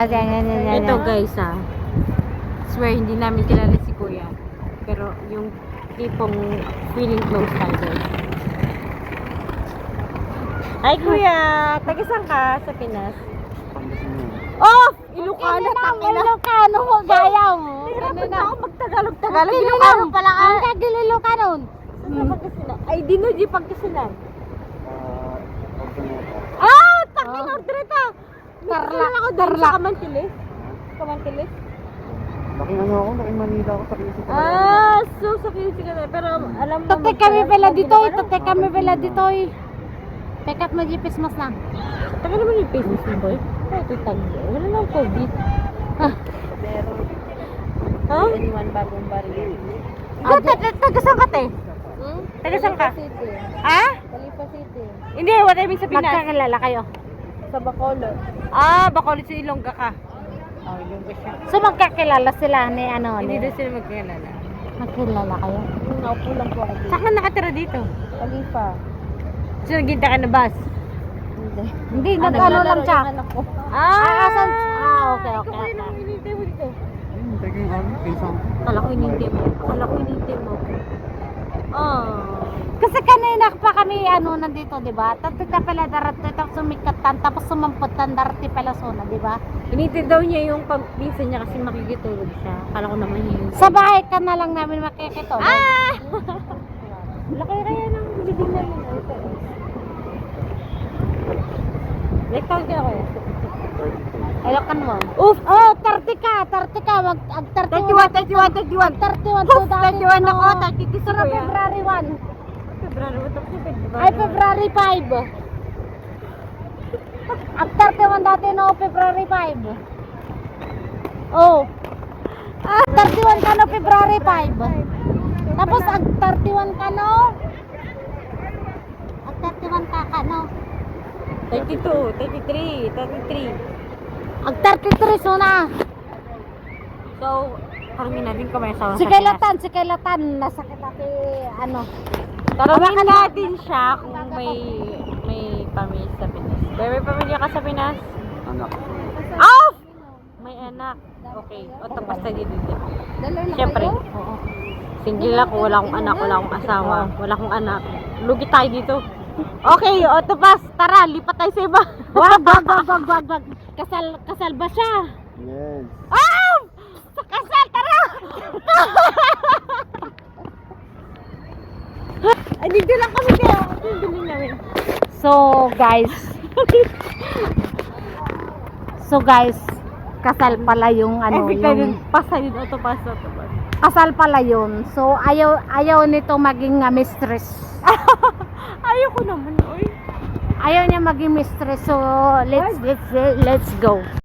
Ito guys swear hindi namin kilala si Kuya. Pero yung tipong feeling close tayo guys. Hi Kuya! Taga saan ka sa Pinas? Oh! Ilocano! Ilocano mo, gaya mo. Hirapan na ako magtagalog-tagalog. Ilocano pala ka. Ang kagil Ilocano. Sa Pangasinan. Ay, di no, di Pangasinan. Takin ordreta! Tarla. Sa Kamantilis? Kamantilis? Laking laking Manila ako sa Quezon. So sa Quezon ka na. Pero alam mo. Tate kami pala dito. Tate kami pala dito. Pekat mo jipis mas na. Taga naman yung business mo boy. Ito tagdo. Wala lang COVID. Meron. Ha? Anyone bagong baril. Taga saan ka te? Taga saan ka? City. Calipa City. Hindi, what I mean sa Pinas. Magkakilala kayo. Sa Bacolod. Bacolod sa Ilongga ka. Ilongga siya. So magkakilala sila ni ano. Hindi daw sila magkilala. Magkilala kayo. Naupo lang po ako dito. Saan ka nakatira dito? Califa. So nagkita ka na bus? Hindi, nag-ano lang siya. Anak ko. Asan? Okay. Ikaw kayo nang inintay mo dito. Taking Quezon. Kala ko inintay mo. Kasi kanina pa kami nandito, di ba? Tati ka pala darati sumikatan tapos sumampatan darati pala sona, di ba? Inintay daw niya yung pagpisa niya kasi makikitulog siya. Kala ko naman yun. Sa bahay ka na lang namin makikitulog. Laki kaya ng living namin. Like tawag ka ako. Elokan mo. Oof! 30 ka. Mag 31 to 31 ako, 32 Pero kuya. February 1. February, what the fuck? Ay, February 5. Ang 31 dati no, February 5. Oh. 31 ka no, February 5. Tapos ang 31 ka no. Ang 31 ka no. 32, 33. Ang 33 so na. So, karami natin kung may asawa Si Kailatan. Nasakit natin Taramin natin siya kung may pamilya sa Pinas. May pamilya ka sa Pinas? Anak. May anak. Okay. O tapos tayo dito. Siyempre. Oo. Single ako, wala akong anak, wala akong asawa, wala akong anak. Lugi tayo dito. Okay, o tapos, tara, lipat tayo sa iba. Wag. Kasal ba siya? Yes. Sa kasal, tara! Ay, dito lang kami kayo. Dito namin. So guys, kasal pala yung Every yung time, pasalid, autopass. kasal pala yun. So ayaw nito maging mistress. Ayoko naman, oy. Ayaw niya maging mistress. So let's go.